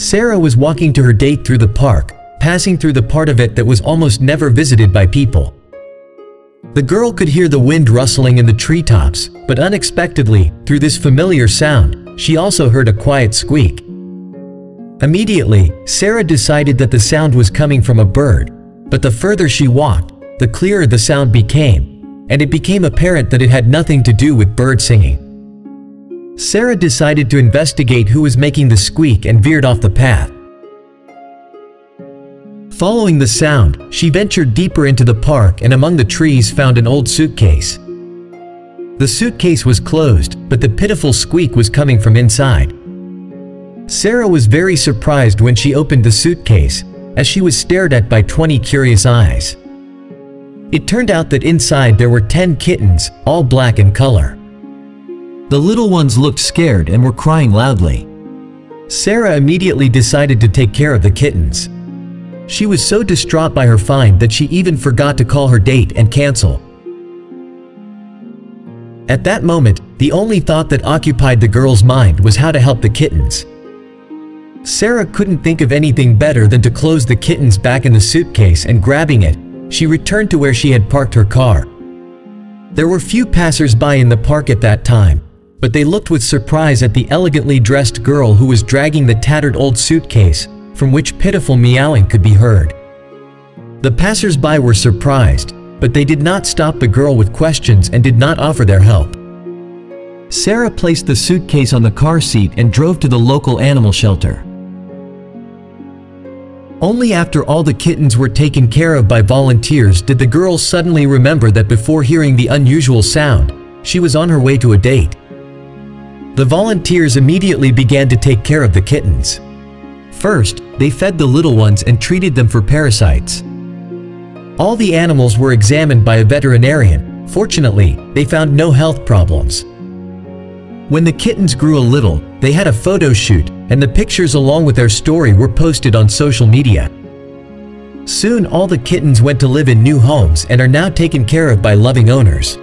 Sarah was walking to her date through the park, passing through the part of it that was almost never visited by people. The girl could hear the wind rustling in the treetops, but unexpectedly, through this familiar sound, she also heard a quiet squeak. Immediately, Sarah decided that the sound was coming from a bird, but the further she walked, the clearer the sound became, and it became apparent that it had nothing to do with bird singing. Sarah decided to investigate who was making the squeak and veered off the path. Following the sound, she ventured deeper into the park and among the trees found an old suitcase. The suitcase was closed, but the pitiful squeak was coming from inside. Sarah was very surprised when she opened the suitcase, as she was stared at by 20 curious eyes. It turned out that inside there were 10 kittens, all black in color. The little ones looked scared and were crying loudly. Sarah immediately decided to take care of the kittens. She was so distraught by her find that she even forgot to call her date and cancel. At that moment, the only thought that occupied the girl's mind was how to help the kittens. Sarah couldn't think of anything better than to close the kittens back in the suitcase, and grabbing it, she returned to where she had parked her car. There were few passers-by in the park at that time, but they looked with surprise at the elegantly dressed girl who was dragging the tattered old suitcase, from which pitiful meowing could be heard. The passers-by were surprised, but they did not stop the girl with questions and did not offer their help. Sarah placed the suitcase on the car seat and drove to the local animal shelter. Only after all the kittens were taken care of by volunteers did the girl suddenly remember that before hearing the unusual sound, she was on her way to a date. The volunteers immediately began to take care of the kittens. First, they fed the little ones and treated them for parasites. All the animals were examined by a veterinarian. Fortunately, they found no health problems. When the kittens grew a little, they had a photo shoot, and the pictures along with their story were posted on social media. Soon all the kittens went to live in new homes and are now taken care of by loving owners.